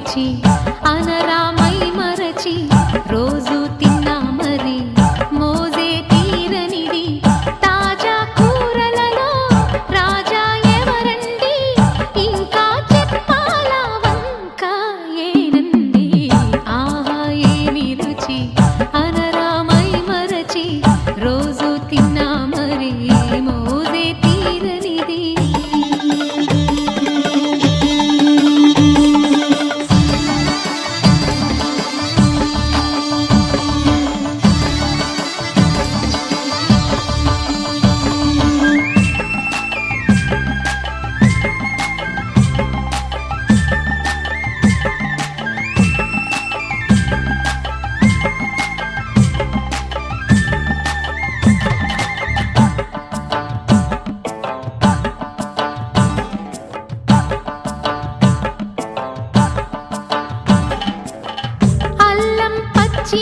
పిలిచి అనరామై మరచి రోజు తిన్నా మరి మోజే తీరనిది తాజా కూరలలో రాజా ఎవరండి ఇంకా చెప్పాలా వంక ఏనండి ఆహా ఏమి రుచి అనరామై మరచి రోజు తిన్నా మరి మోజే తీరనిది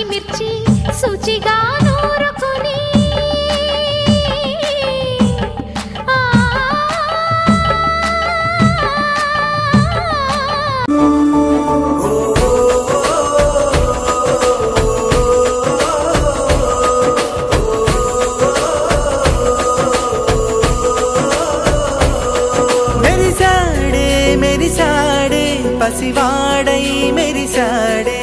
మిర్చి శుచిగా నూరుకుని మెరిసాడే మెరిసాడే పసివాడై మెరిసాడే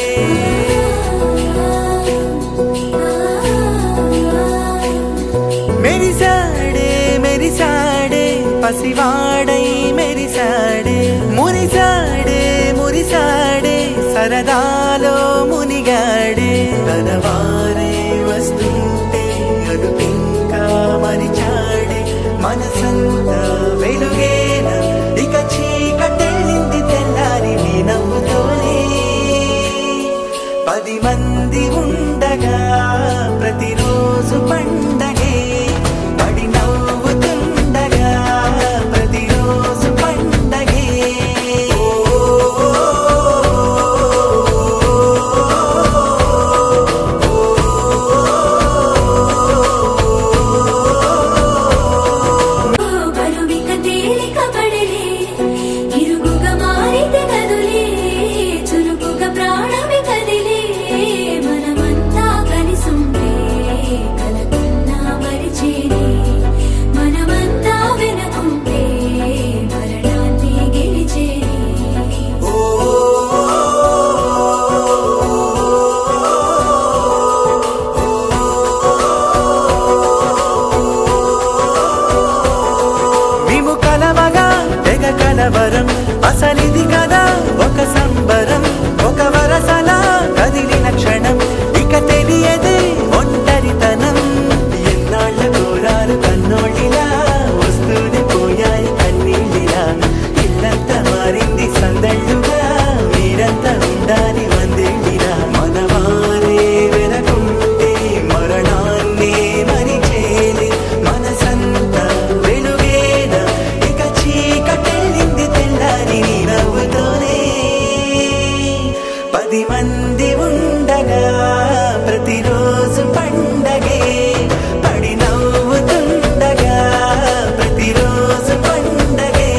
మెరిసాడే మెరిసాడే పసివాడై మెరిసాడే మురిసాడే మురిసాడే సరదాలో మునిగాడే తనవారే వస్తుంటే అదుపింకా మరిచాడే మనసంతా వెలుగేన ఇక చీకటెళ్ళింది తెల్లారి నీ నవ్వుతోనే 10 మంది ఉండగా ప్రతిరోజు పండగే పడి నవ్వుతుండగా ప్రతిరోజు పండగే కలవరం అసలిది కదా ఒక సంబరం ఒక వరసలా కదిలిన క్షణం ఇక తెలియదే ఒంటరితనం ఎన్నాళ్ళ కోరారు కన్నోళ్ళిలా వస్తూనే పోయాయి కన్నీళ్ళిలా ఇల్లంతా మారింది సందళ్ళుగా మీరంతా ఉండాలి వందేళ్ళిలా మనవారే వెనకుంటే మరణాన్నే మరిచేది మనసంతా వెలుగేన ఇక చీకటెళ్ళింది తెల్లారి నీ నవ్వుతోనే 10 మంది ఉండగా ప్రతిరోజు పండగే పడి నవ్వుతుండగా ప్రతిరోజు పండగే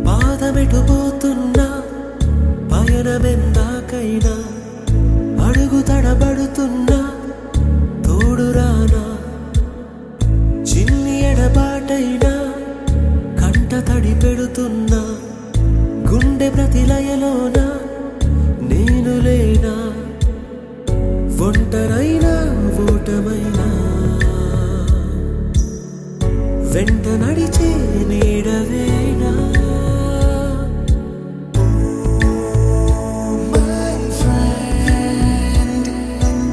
పాదమెటుపోతున్నా పయనమెందాకైనా అడుగు తడబడుతున్నా తోడురానా చిన్ని ఎడబాటైనా కంట తడి పెడుతున్నా గుండె ప్రతిలయలోన నేను లేనా ఒంటరైనా ఓటమైనా వెంట నడిచే నీడవేనా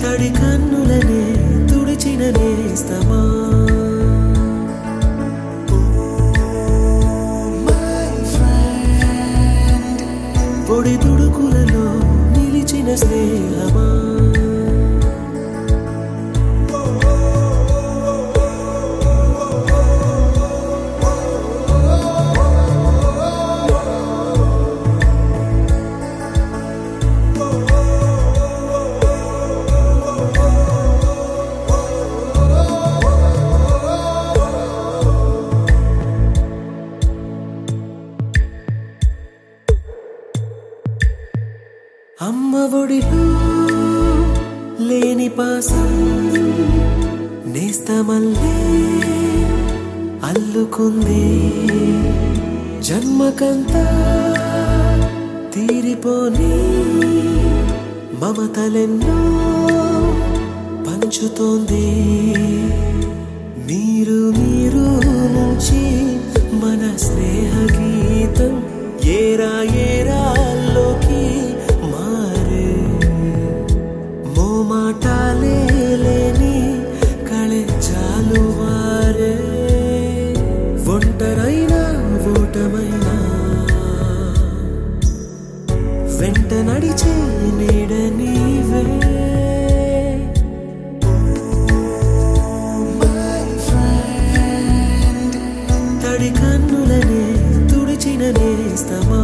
తడి కన్నులనే తుడిచిన నేస్తమా ఒడిలో లేని పాసం నేస్తమల్లే అల్లుకుంది జన్మకంతా తీరిపోని మమతలెన్నో పంచుతోంది మీరు మీరు నుంచి మన స్నేహ గీతం ఏరా ఏరాల్లోకి మారే మోమాటాలే లేని కళెచ్చాలు వారే ఒంటరైనా ఓటమైనా వెంట నడిచే నీడ నీవే తడి కన్నులనే తుడిచిన నేస్తమా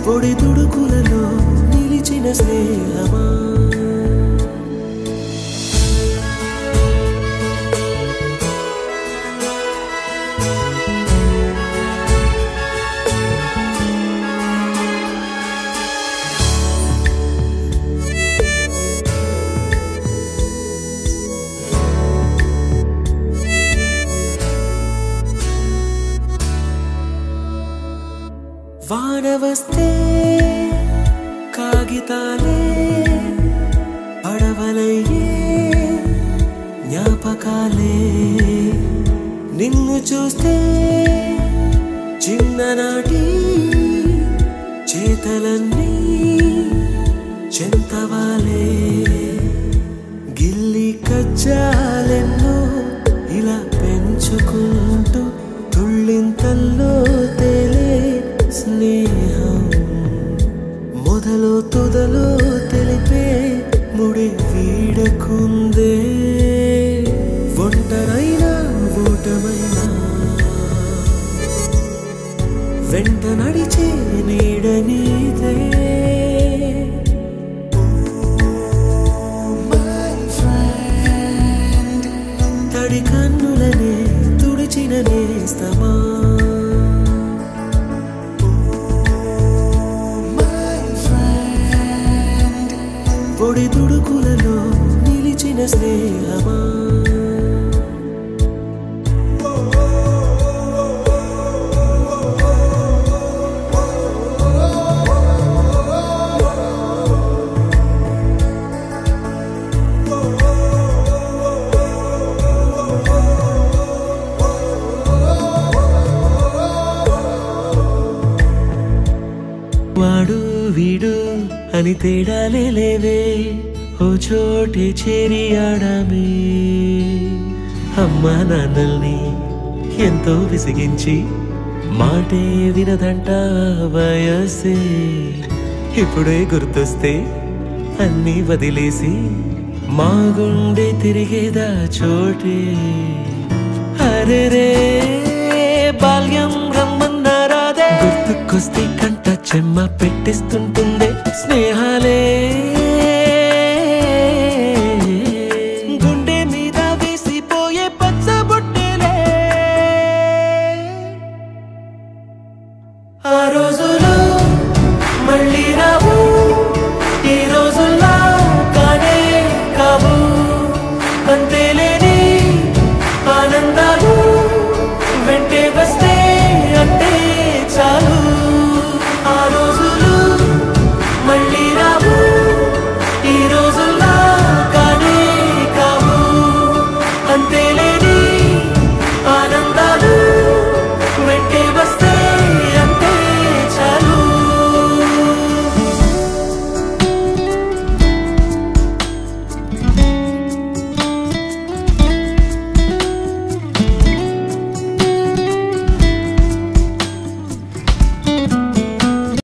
పొడి తుడుకులలో నిలిచిన స్నేహమా వాన వస్తే కాగితాలే పడవలయ్యే జ్ఞాపకాలే నిన్ను చూస్తే చిన్ననాటి చేతలన్నీ చెంతవాలే గిల్లి కజ్జాలెన్నో ఇలా పెంచుకుంటూ తుళ్ళింతల్లో తేలే స్నేహం మొదలు తుదలు తెలిపే ముడి వీడకుందే ఒంటరైనా ఓటమైనా వెంట నడిచే నీడ నీదే తడి కన్నులనే తుడిచిన నేస్తమా పొడి తుడుకులలో నిలిచిన స్నేహమా వాడు వీడు అని తేడాలే లేవే ఓ చోటే చేరి ఆడామే అమ్మా నాన్నల్ని ఎంతో విసిగించి మాటే వినదంట వయసే ఇప్పుడే గుర్తొస్తే అన్నీ వదిలేసి మా గుండె తిరిగేదా చోటే అరే రే బాల్యం రమ్మన్నారాదే గుర్తుకొస్తే కంట చెమ్మ పెట్టిస్తుంటుందే స్నేహాలే